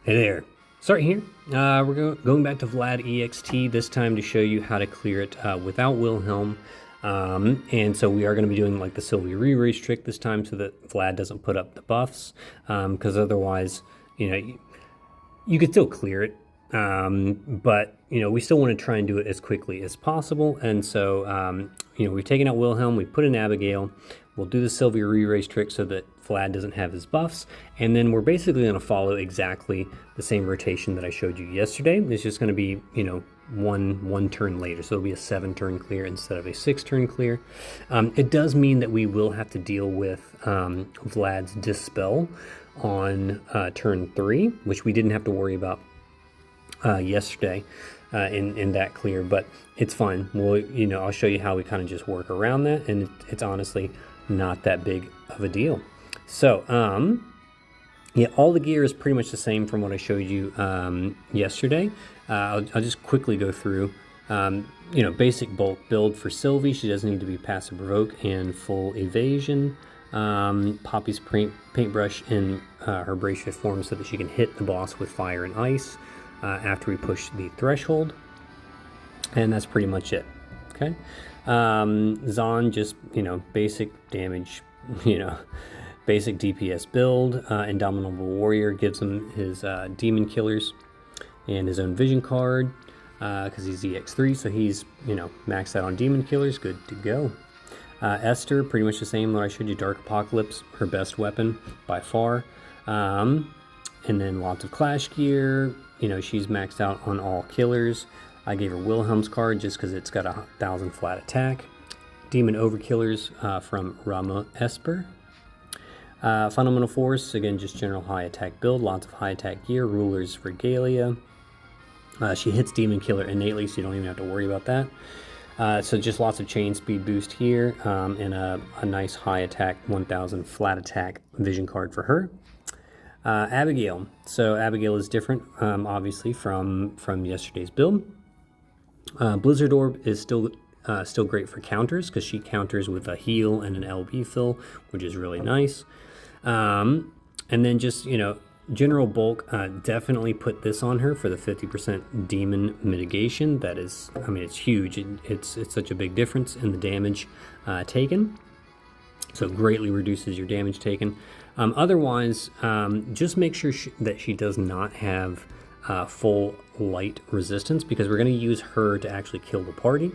Hey there. Start here. We're going back to Vlad EXT, this time to show you how to clear it without Wilhelm. And so we are going to be doing like the Sylvie re-race trick this time so that Vlad doesn't put up the buffs, because otherwise, you could still clear it. But we still want to try and do it as quickly as possible. And so, we've taken out Wilhelm, we put in Abigail. We'll do the Sylvia re-race trick so that Vlad doesn't have his buffs. And then we're basically going to follow exactly the same rotation that I showed you yesterday. It's just going to be, one turn later. So it'll be a 7-turn clear instead of a 6-turn clear. It does mean that we will have to deal with Vlad's Dispel on turn 3, which we didn't have to worry about yesterday in that clear, but it's fine. Well, I'll show you how we kind of just work around that, and it's honestly not that big of a deal. So, yeah, all the gear is pretty much the same from what I showed you yesterday. I'll just quickly go through, basic bulk build for Sylvie. She doesn't need to be passive provoke and full evasion. Poppy's paintbrush in her bracelet form so that she can hit the boss with fire and ice after we push the threshold. And that's pretty much it. Okay. Zahn, just, basic damage, basic DPS build. Indomitable Warrior gives him his demon killers and his own vision card because he's EX3, so he's, maxed out on demon killers. Good to go. Esther, pretty much the same what I showed you. Dark Apocalypse, her best weapon by far. And then lots of Clash gear. She's maxed out on all killers. I gave her Wilhelm's card just because it's got 1,000 flat attack. Demon Overkillers from Rama Esper. Fundamental Force, again, just general high attack build. Lots of high attack gear. Ruler's Regalia. She hits Demon Killer innately, so you don't even have to worry about that. So just lots of chain speed boost here, and a nice high attack 1,000 flat attack vision card for her. Abigail. So Abigail is different, obviously, from yesterday's build. Blizzard Orb is still great for counters because she counters with a heal and an LB fill, which is really nice. And then just, general bulk, definitely put this on her for the 50% demon mitigation. That is, it's huge. It's such a big difference in the damage taken. So it greatly reduces your damage taken. Otherwise, just make sure that she does not have full light resistance, because we're going to use her to actually kill the party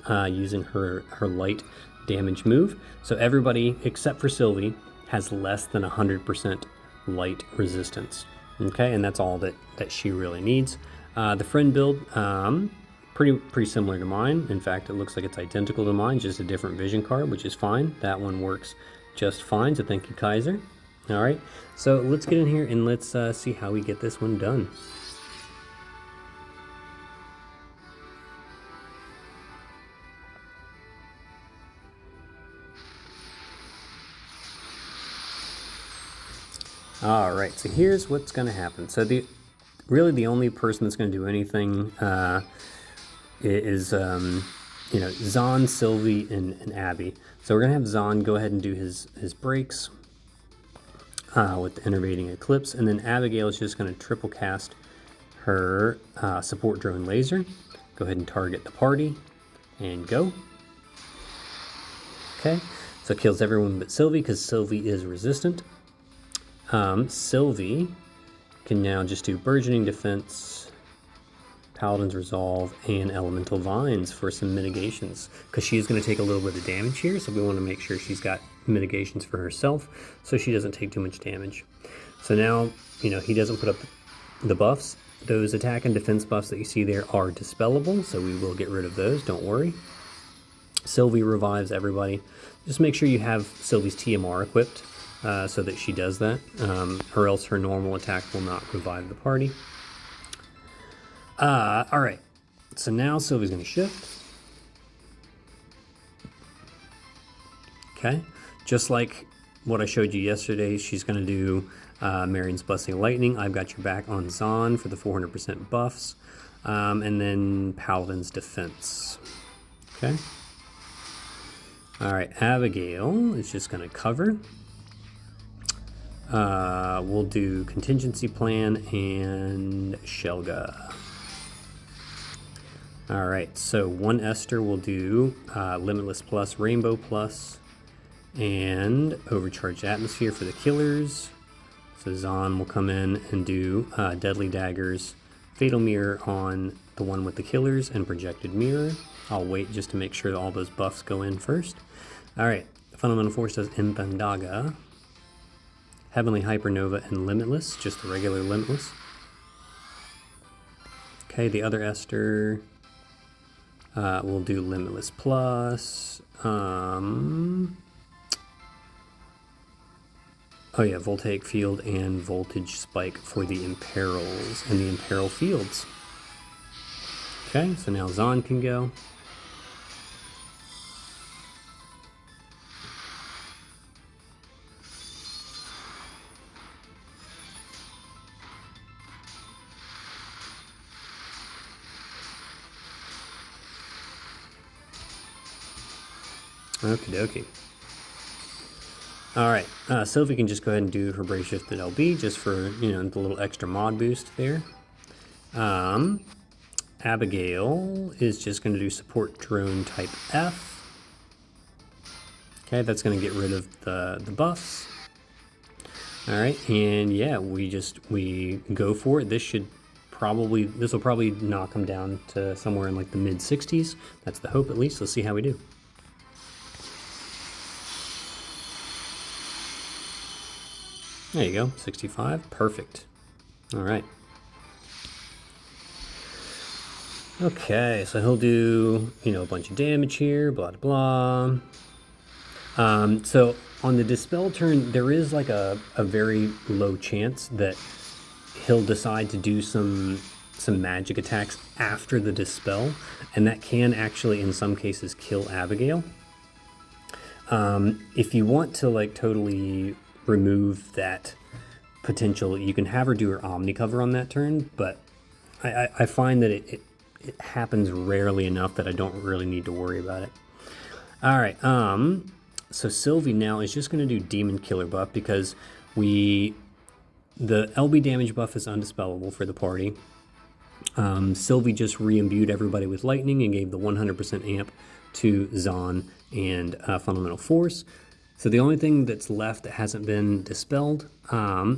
using her light damage move. So everybody except for Sylvie has less than 100% light resistance. Okay, and that's all that she really needs. The friend build, pretty similar to mine. In fact, it looks like it's identical to mine, just a different vision card, which is fine. That one works just fine, so thank you, Kaiser. All right, so let's get in here and let's see how we get this one done. All right, so here's what's going to happen. So really the only person that's going to do anything is Zahn, Sylvie, and Abby. So we're going to have Zahn go ahead and do his breaks with the Innervating Eclipse, and then Abigail is just going to triple cast her support drone laser. Go ahead and target the party, and go. Okay, so it kills everyone but Sylvie because Sylvie is resistant. Sylvie can now just do Burgeoning Defense, Paladin's Resolve, and Elemental Vines for some mitigations, because she's going to take a little bit of damage here, so we want to make sure she's got mitigations for herself so she doesn't take too much damage. So now, he doesn't put up the buffs. Those attack and defense buffs that you see there are dispellable, so we will get rid of those, don't worry. Sylvie revives everybody. Just make sure you have Sylvie's TMR equipped, so that she does that, or else her normal attack will not revive the party. All right, so now Sylvie's going to shift. Okay, just like what I showed you yesterday, she's going to do Marion's Blessing of Lightning. I've got your back on Zahn for the 400% buffs, and then Paladin's Defense. Okay. All right, Abigail is just going to cover. we'll do contingency plan and Shelga. All right, so one Esther will do Limitless Plus, Rainbow Plus, and Overcharged Atmosphere for the killers. So Zahn will come in and do Deadly Daggers, Fatal Mirror on the one with the killers, and Projected Mirror. I'll wait just to make sure that all those buffs go in first. All right, Fundamental Force does Inthandaga, Heavenly Hypernova, and Limitless, just the regular Limitless. Okay, the other Esther will do Limitless Plus. Oh yeah, Voltaic Field and Voltage Spike for the Imperils and the Imperil Fields. Okay, so now Zahn can go. Okie dokie. All right, Sylvie can just go ahead and do her Brace Shifted LB just for, you know, the little extra mod boost there. Abigail is just going to do Support Drone Type F. Okay, that's going to get rid of the buffs. All right, and yeah, we go for it. This will probably knock them down to somewhere in like the mid 60s. That's the hope, at least. Let's see how we do. There you go, 65, perfect. All right. Okay, so he'll do, you know, a bunch of damage here, blah, blah, blah. So on the Dispel turn, there is like a very low chance that he'll decide to do some magic attacks after the Dispel, and that can actually, in some cases, kill Abigail. If you want to, like, totally remove that potential, you can have her do her Omni Cover on that turn, but I find that it happens rarely enough that I don't really need to worry about it. All right, so Sylvie now is just going to do Demon Killer buff because the LB damage buff is undispellable for the party. Sylvie just re-imbued everybody with lightning and gave the 100% amp to Zahn and Fundamental Force. So the only thing that's left that hasn't been dispelled or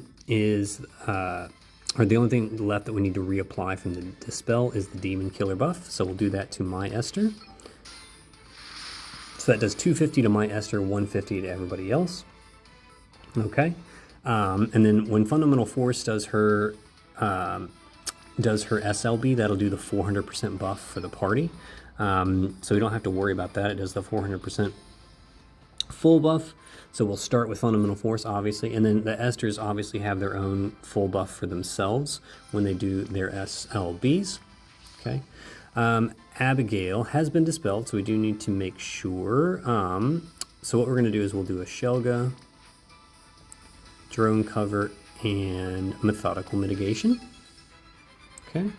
the only thing left that we need to reapply from the Dispel is the Demon Killer buff. So we'll do that to my Esther. So that does 250 to my Esther, 150 to everybody else. Okay. And then when Fundamental Force does her SLB, that'll do the 400% buff for the party. So we don't have to worry about that. It does the 400% full buff. So we'll start with Fundamental Force, obviously, and then the Esters obviously have their own full buff for themselves when they do their SLBs. Okay. Abigail has been dispelled, so we do need to make sure. So what we're going to do is we'll do a Shelga, Drone Cover, and Methodical Mitigation. Okay.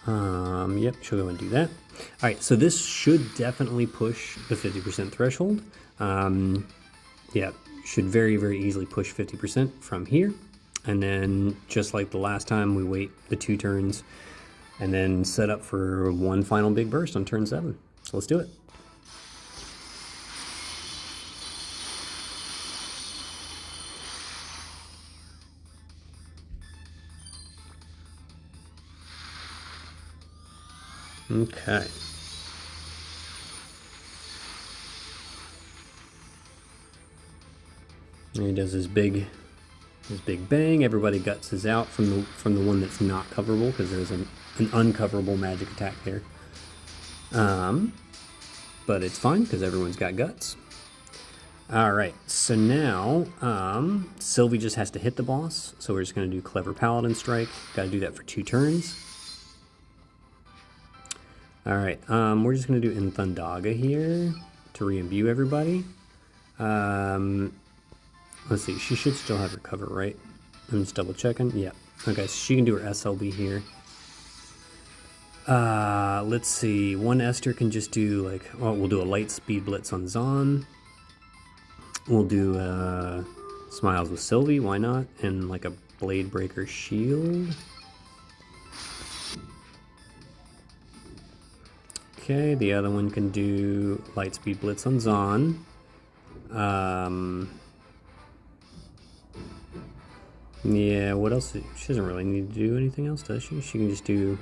Yep, she'll go and do that. All right, so this should definitely push the 50% threshold. Yeah, should very, very easily push 50% from here. And then just like the last time, we wait the 2 turns and then set up for one final big burst on turn 7. So let's do it. Okay. And he does his big bang. Everybody guts is out from the one that's not coverable because there's an uncoverable magic attack there. But it's fine because everyone's got guts. All right, so now Sylvie just has to hit the boss. So we're just going to do Clever Paladin Strike. Got to do that for 2 turns. All right, we're just going to do Inthandaga here to re-imbue everybody. Let's see, she should still have her cover, right? I'm just double checking. Yeah. Okay, so she can do her SLB here. Let's see, one Esther can just do like, oh, we'll do a light speed blitz on Zahn. We'll do Smiles with Sylvie, why not? And like a Blade Breaker shield. Okay, the other one can do Lightspeed Blitz on Zahn. Yeah, what else? She doesn't really need to do anything else, does she? She can just do...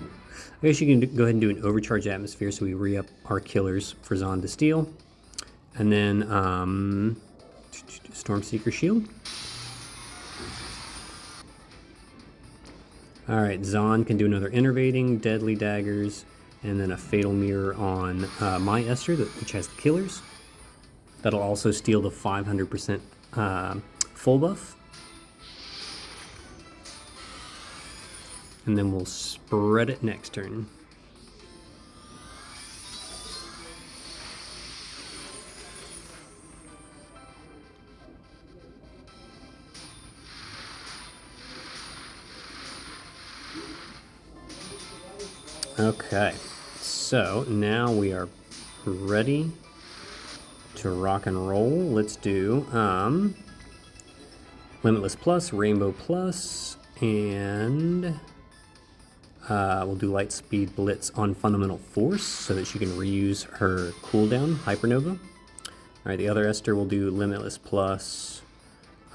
I guess she can go ahead and do an Overcharge Atmosphere, so we re-up our killers for Zahn to steal. And then, Stormseeker Shield. Alright, Zahn can do another Innervating, Deadly Daggers, and then a Fatal Mirror on my Esther, which has the killers. That'll also steal the 500% full buff. And then we'll spread it next turn. Okay, so now we are ready to rock and roll. Let's do Limitless Plus, Rainbow Plus, and we'll do Lightspeed Blitz on Fundamental Force so that she can reuse her cooldown, Hypernova. Alright, the other Esther will do Limitless Plus.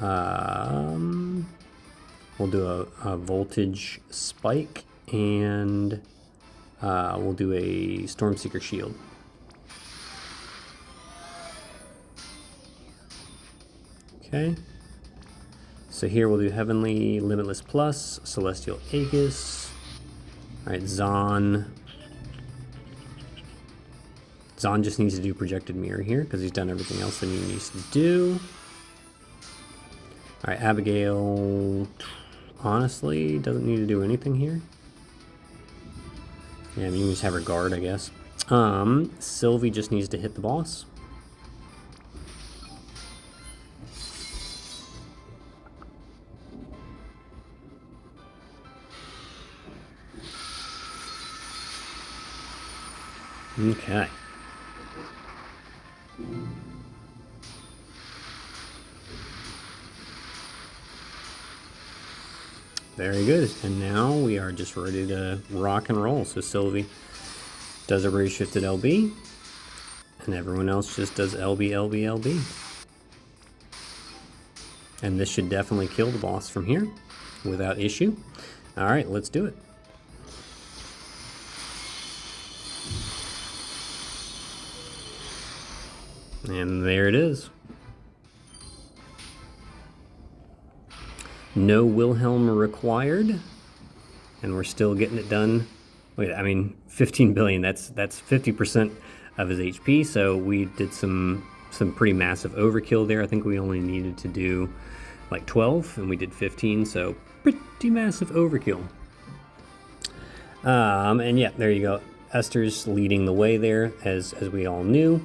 We'll do a Voltage Spike, and we'll do a Stormseeker Shield. Okay. So here we'll do Heavenly, Limitless Plus, Celestial Aegis. Alright, Zahn. Zahn just needs to do Projected Mirror here because he's done everything else that he needs to do. Alright, Abigail honestly doesn't need to do anything here. Yeah, I mean, you just have her guard, I guess. Sylvie just needs to hit the boss. Okay. Very good. And now we are just ready to rock and roll. So Sylvie does a Ray Shifted LB, and everyone else just does LB, LB, LB. And this should definitely kill the boss from here without issue. All right, let's do it. And there it is. No Wilhelm required, and we're still getting it done. Wait, I mean, 15 billion, that's 50% of his HP, so we did some pretty massive overkill there. I think we only needed to do like 12, and we did 15, so pretty massive overkill. And yeah, there you go. Esther's leading the way there, as we all knew.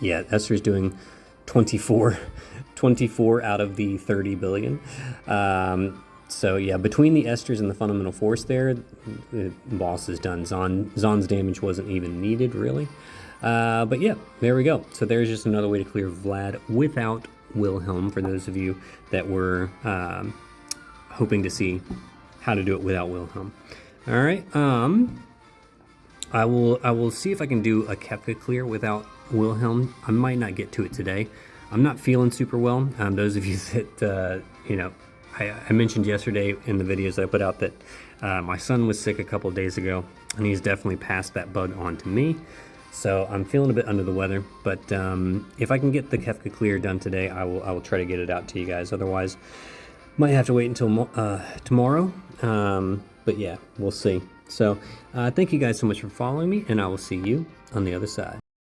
Yeah, Esther's doing 24 out of the 30 billion. So yeah, between the Esters and the Fundamental Force there, the boss is done. Zahn's damage wasn't even needed, really. But yeah, there we go. So there's just another way to clear Vlad without Wilhelm, for those of you that were hoping to see how to do it without Wilhelm. All right, I will see if I can do a Kefka clear without Wilhelm. I might not get to it today. I'm not feeling super well. Those of you that, you know, I mentioned yesterday in the videos that I put out that my son was sick a couple of days ago, and he's definitely passed that bug on to me. So I'm feeling a bit under the weather, but if I can get the Kefka clear done today, I will try to get it out to you guys. Otherwise, might have to wait until tomorrow. But yeah, we'll see. So thank you guys so much for following me, and I will see you on the other side.